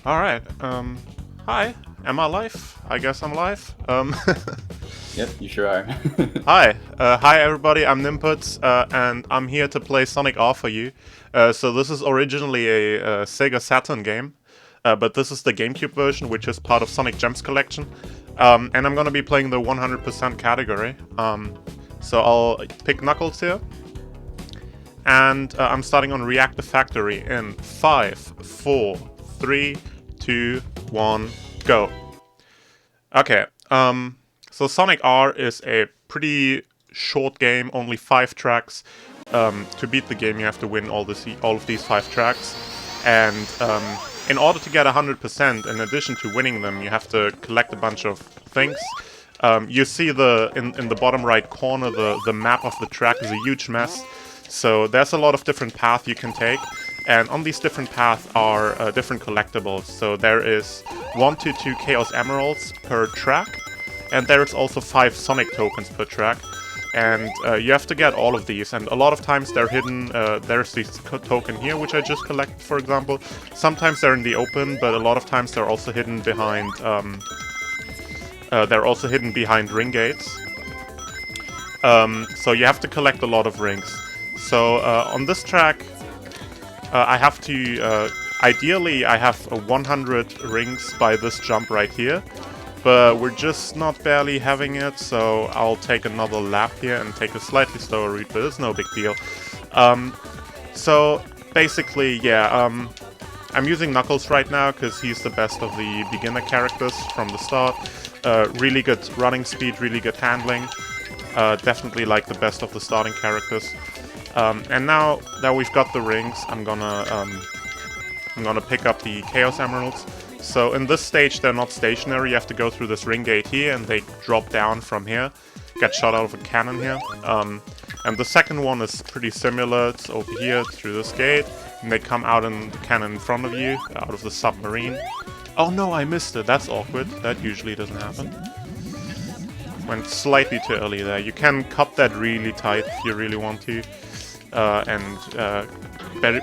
Alright, hi. Am I live? I guess I'm live. Yep, you sure are. Hi everybody, I'm Nimputs, and I'm here to play Sonic R for you. So this is originally a Sega Saturn game, but this is the GameCube version, which is part of Sonic Gems collection. And I'm gonna be playing the 100% category. So I'll pick Knuckles here. And I'm starting on Reactor Factory in 5, 4, 3, 2, 1, go. Okay, so Sonic R is a pretty short game, only 5 tracks. To beat the game, you have to win all of these 5 tracks. And in order to get 100%, in addition to winning them, you have to collect a bunch of things. You see in the bottom right corner, the map of the track is a huge mess. So there's a lot of different paths you can take. And on these different paths are different collectibles. So there is 1 to 2 Chaos Emeralds per track. And there is also 5 Sonic tokens per track. And you have to get all of these. And a lot of times they're hidden. There's this token here, which I just collected, for example. Sometimes they're in the open, but a lot of times they're also hidden behind ring gates. So you have to collect a lot of rings. So on this track, I have to, ideally I have 100 rings by this jump right here, but we're just not barely having it, so I'll take another lap here and take a slightly slower route, but it's no big deal. So basically, yeah, I'm using Knuckles right now because he's the best of the beginner characters from the start. Really good running speed, really good handling. Definitely like the best of the starting characters. And now that we've got the rings, I'm gonna pick up the Chaos Emeralds. So in this stage, they're not stationary. You have to go through this ring gate here, and they drop down from here. Get shot out of a cannon here. And the second one is pretty similar. It's over here through this gate, and they come out in the cannon in front of you, out of the submarine. Oh no, I missed it. That's awkward. That usually doesn't happen. Went slightly too early there. You can cut that really tight if you really want to.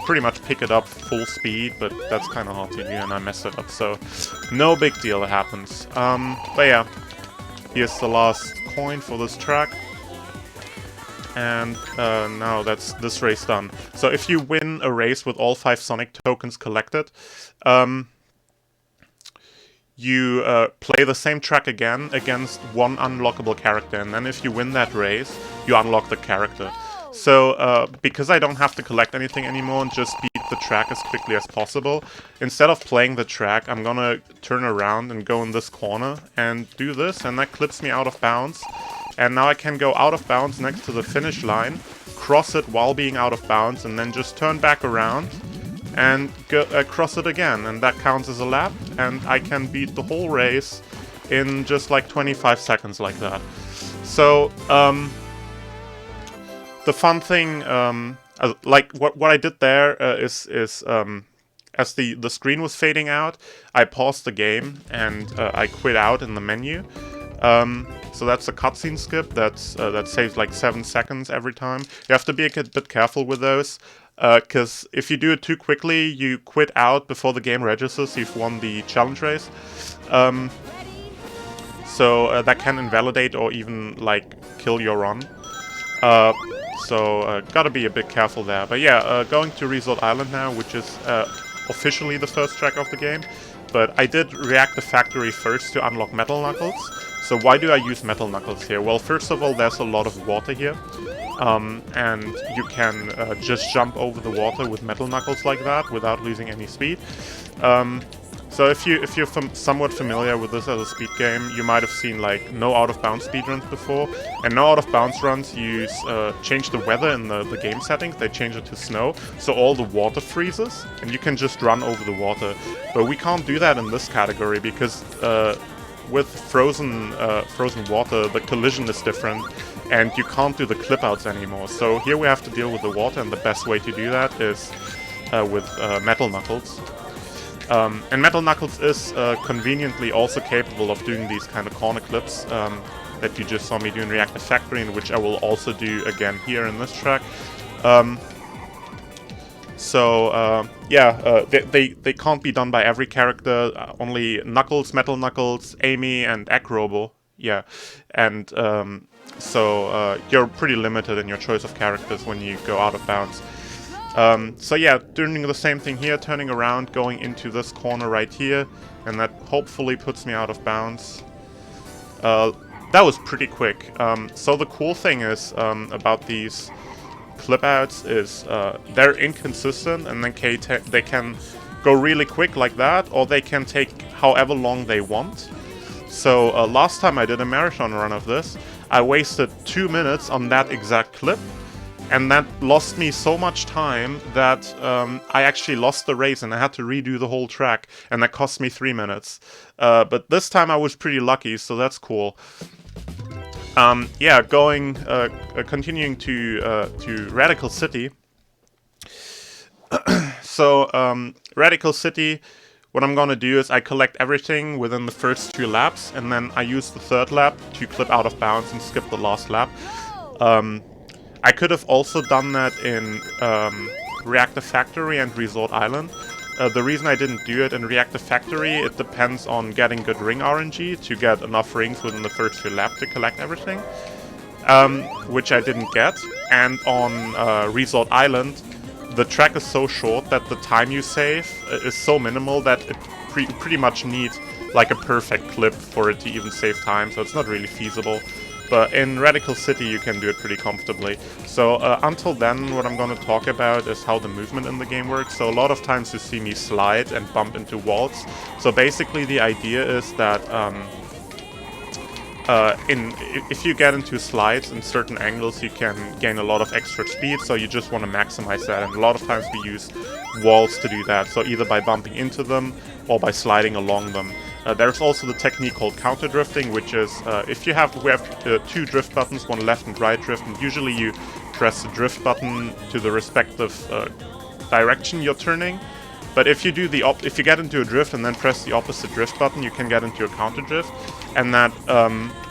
Pretty much pick it up full speed, but that's kind of hard to do, and I messed it up, so no big deal, it happens. But yeah, here's the last coin for this track, and now that's this race done. So if you win a race with all 5 Sonic tokens collected, you play the same track again against one unlockable character, and then if you win that race, you unlock the character. So, because I don't have to collect anything anymore and just beat the track as quickly as possible, instead of playing the track, I'm gonna turn around and go in this corner and do this, and that clips me out of bounds. And now I can go out of bounds next to the finish line, cross it while being out of bounds, and then just turn back around and go, cross it again. And that counts as a lap, and I can beat the whole race in just like 25 seconds like that. So, the fun thing, like what I did there is as the screen was fading out, I paused the game and I quit out in the menu. So that's a cutscene skip. That saves like 7 seconds every time. You have to be a bit careful with those, because if you do it too quickly, you quit out before the game registers you've won the challenge race. So that can invalidate or even like kill your run. So gotta be a bit careful there. But yeah, going to Resort Island now, which is officially the first track of the game. But I did Reactor Factory first to unlock Metal Knuckles. So why do I use Metal Knuckles here? Well, first of all, there's a lot of water here. And you can just jump over the water with Metal Knuckles like that without losing any speed. So if you're somewhat familiar with this as a speed game, you might have seen like no out-of-bounds speedruns before. And no out-of-bounds runs change the weather in the game settings. They change it to snow, so all the water freezes, and you can just run over the water. But we can't do that in this category because with frozen water, the collision is different, and you can't do the clip-outs anymore. So here we have to deal with the water, and the best way to do that is with Metal Knuckles. And Metal Knuckles is conveniently also capable of doing these kind of corner clips that you just saw me do in Reactor Factory, and which I will also do again here in this track. So yeah, they can't be done by every character. Only Knuckles, Metal Knuckles, Amy, and Egg Robo. Yeah, and so you're pretty limited in your choice of characters when you go out of bounds. So yeah, doing the same thing here, turning around, going into this corner right here, and that hopefully puts me out of bounds. That was pretty quick. So the cool thing is about these clip outs is they're inconsistent, and then they can go really quick like that, or they can take however long they want. So last time I did a marathon run of this, I wasted 2 minutes on that exact clip, and that lost me so much time that I actually lost the race and I had to redo the whole track, and that cost me 3 minutes. But this time I was pretty lucky, so that's cool. Yeah, continuing to Radical City. So, Radical City, what I'm gonna do is I collect everything within the first 2 laps, and then I use the 3rd lap to clip out of bounds and skip the last lap. I could have also done that in Reactor Factory and Resort Island. The reason I didn't do it in Reactor Factory, it depends on getting good ring RNG to get enough rings within the first 2 laps to collect everything, which I didn't get. And on Resort Island, the track is so short that the time you save is so minimal that it pretty much needs like a perfect clip for it to even save time, so it's not really feasible. But in Radical City you can do it pretty comfortably. So until then, what I'm going to talk about is how the movement in the game works. So a lot of times you see me slide and bump into walls. So basically the idea is that if you get into slides in certain angles, you can gain a lot of extra speed, so you just want to maximize that. And a lot of times we use walls to do that, so either by bumping into them or by sliding along them. There's also the technique called counter drifting, which is we have 2 drift buttons, one left and right drift, and usually you press the drift button to the respective direction you're turning. But if you do if you get into a drift and then press the opposite drift button, you can get into a counter drift, and that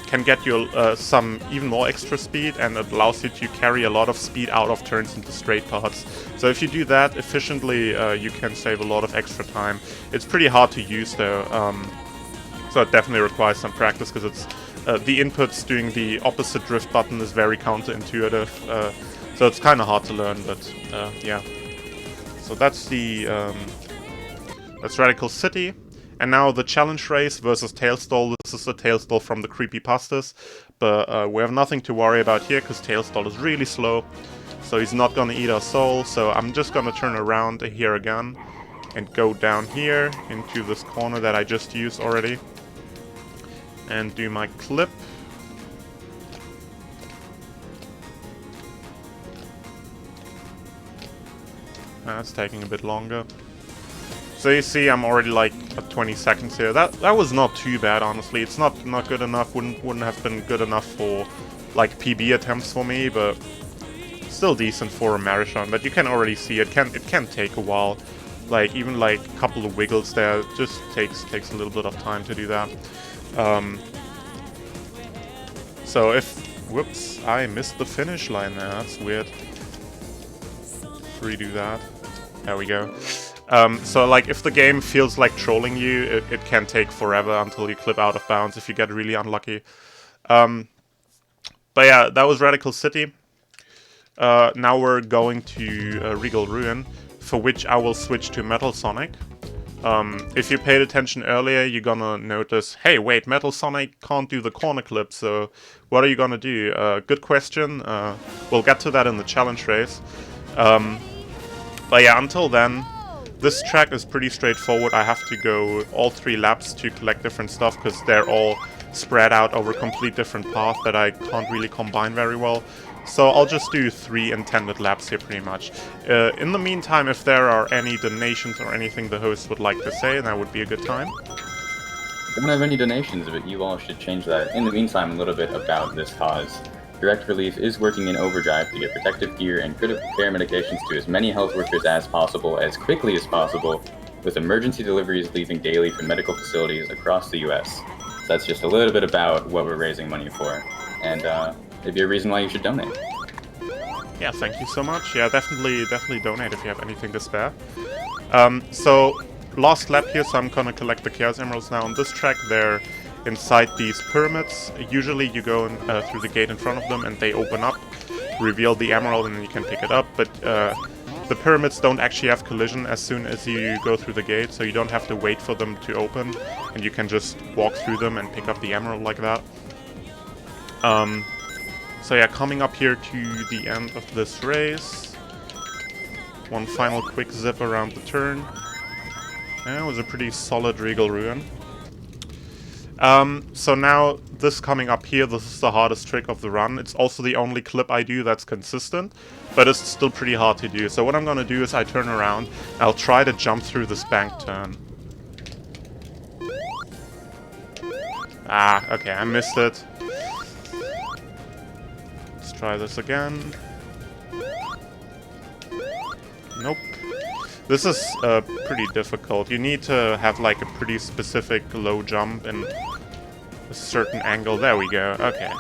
can get you some even more extra speed, and it allows you to carry a lot of speed out of turns into straight paths. So if you do that efficiently, you can save a lot of extra time. It's pretty hard to use though, so it definitely requires some practice, because it's the inputs doing the opposite drift button is very counterintuitive, so it's kind of hard to learn. But yeah. So that's that's Radical City. And now the challenge race versus Tailstall. This is a Tailstall from the Creepypastas, but we have nothing to worry about here because Tailstall is really slow, so he's not gonna eat our soul. So I'm just gonna turn around here again and go down here into this corner that I just used already and do my clip. That's taking a bit longer. So you see, I'm already like at 20 seconds here. That was not too bad, honestly. It's not good enough. Wouldn't have been good enough for like PB attempts for me, but still decent for a marathon. But you can already see it can take a while. Like even like a couple of wiggles there, it just takes a little bit of time to do that. So whoops, I missed the finish line there. That's weird. Redo that. There we go. So like if the game feels like trolling you, it can take forever until you clip out of bounds if you get really unlucky. But yeah, that was Radical City. Now we're going to Regal Ruin, for which I will switch to Metal Sonic. If you paid attention earlier, you're gonna notice, hey, wait, Metal Sonic can't do the corner clip, so what are you gonna do? Good question. We'll get to that in the challenge race. But yeah, until then, this track is pretty straightforward. I have to go all 3 laps to collect different stuff, because they're all spread out over complete different paths that I can't really combine very well. So I'll just do 3 intended laps here pretty much. In the meantime, if there are any donations or anything the host would like to say, that would be a good time. I don't have any donations, but you all should change that. In the meantime, a little bit about this cause. Direct Relief is working in overdrive to get protective gear and critical care medications to as many health workers as possible, as quickly as possible, with emergency deliveries leaving daily from medical facilities across the US. So that's just a little bit about what we're raising money for, and maybe a reason why you should donate. Yeah, thank you so much. Yeah, definitely donate if you have anything to spare. So, last lap here, so I'm gonna collect the Chaos Emeralds now. On this track, they're inside these pyramids. Usually you go in, through the gate in front of them and they open up, reveal the emerald, and then you can pick it up. But the pyramids don't actually have collision as soon as you go through the gate, so you don't have to wait for them to open, and you can just walk through them and pick up the emerald like that. So yeah, coming up here to the end of this race. One final quick zip around the turn. That was a pretty solid Regal Ruin. So now, this coming up here, this is the hardest trick of the run. It's also the only clip I do that's consistent, but it's still pretty hard to do. So what I'm gonna do is I turn around, I'll try to jump through this bank turn. Ah, okay, I missed it. Let's try this again. Nope. This is pretty difficult. You need to have like a pretty specific low jump and a certain angle. There we go. Okay.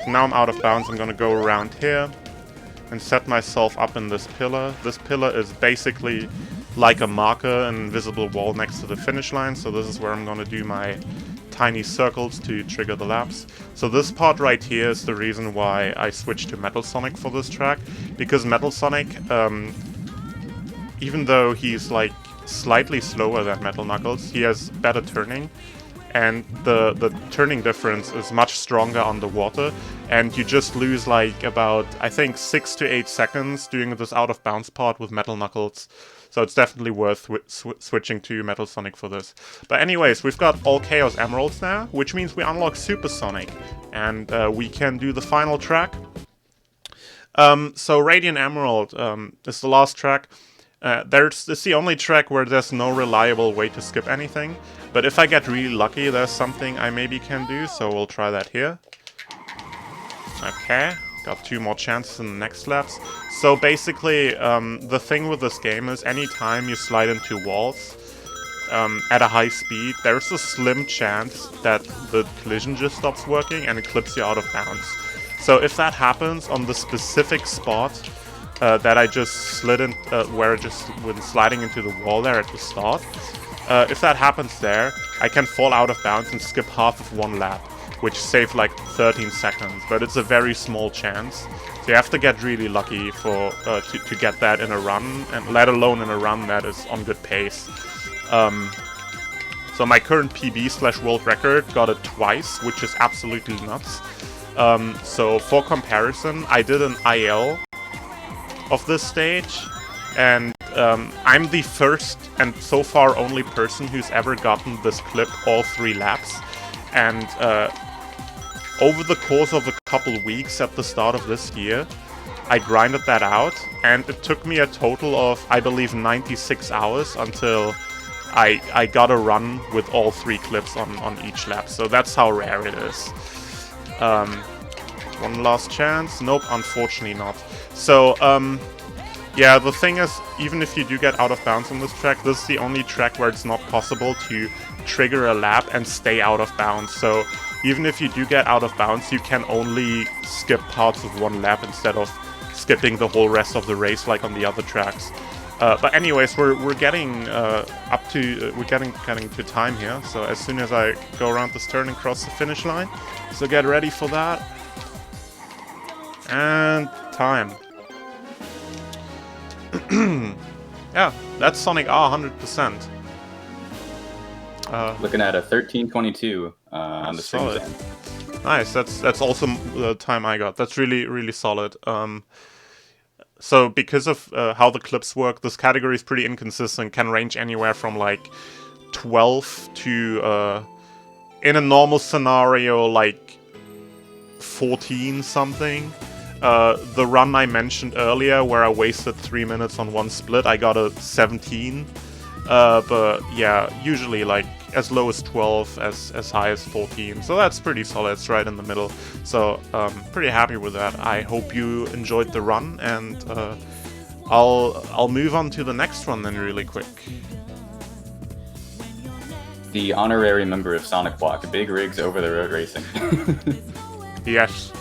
So now I'm out of bounds. I'm gonna go around here and set myself up in this pillar. This pillar is basically like a marker, an invisible wall next to the finish line. So this is where I'm gonna do my tiny circles to trigger the laps. So this part right here is the reason why I switched to Metal Sonic for this track, because Metal Sonic, even though he's like slightly slower than Metal Knuckles, he has better turning, and the turning difference is much stronger on the water, and you just lose like about, I think, 6 to 8 seconds doing this out of bounds part with Metal Knuckles. So it's definitely worth switching to Metal Sonic for this. But anyways, we've got all Chaos Emeralds now, which means we unlock Super Sonic, and we can do the final track. So Radiant Emerald is the last track. It's the only track where there's no reliable way to skip anything. But if I get really lucky, there's something I maybe can do, so we'll try that here. Okay, got 2 more chances in the next laps. So basically, the thing with this game is anytime you slide into walls at a high speed, there's a slim chance that the collision just stops working and it clips you out of bounds. So if that happens on the specific spot that I just slid in, where it just when sliding into the wall there at the start, if that happens there, I can fall out of bounds and skip half of 1 lap, which saves like 13 seconds, but it's a very small chance. So you have to get really lucky for to get that in a run, and let alone in a run that is on good pace. So my current PB/world record got it twice, which is absolutely nuts. So for comparison, I did an IL of this stage, and I'm the first and so far only person who's ever gotten this clip all 3 laps. And over the course of a couple weeks at the start of this year, I grinded that out, and it took me a total of, I believe, 96 hours until I got a run with all 3 clips on each lap. So that's how rare it is. One last chance. Nope, unfortunately not. So, yeah, the thing is, even if you do get out of bounds on this track, this is the only track where it's not possible to trigger a lap and stay out of bounds. So even if you do get out of bounds, you can only skip parts of 1 lap instead of skipping the whole rest of the race like on the other tracks. But anyways, we're getting getting to time here. So as soon as I go around this turn and cross the finish line, so get ready for that. And time. Yeah, that's Sonic R 100%. Looking at a 13:22 on the stream solid. time. Nice, that's also the time I got. That's really solid. So because of how the clips work, this category is pretty inconsistent. Can range anywhere from like 12 to in a normal scenario like 14 something. The run I mentioned earlier, where I wasted 3 minutes on 1 split, I got a 17. But yeah, usually like as low as 12, as high as 14. So that's pretty solid. It's right in the middle. So pretty happy with that. I hope you enjoyed the run, and I'll move on to the next one then really quick. The honorary member of Sonic Block, Big Rigs Over the Road Racing. Yes.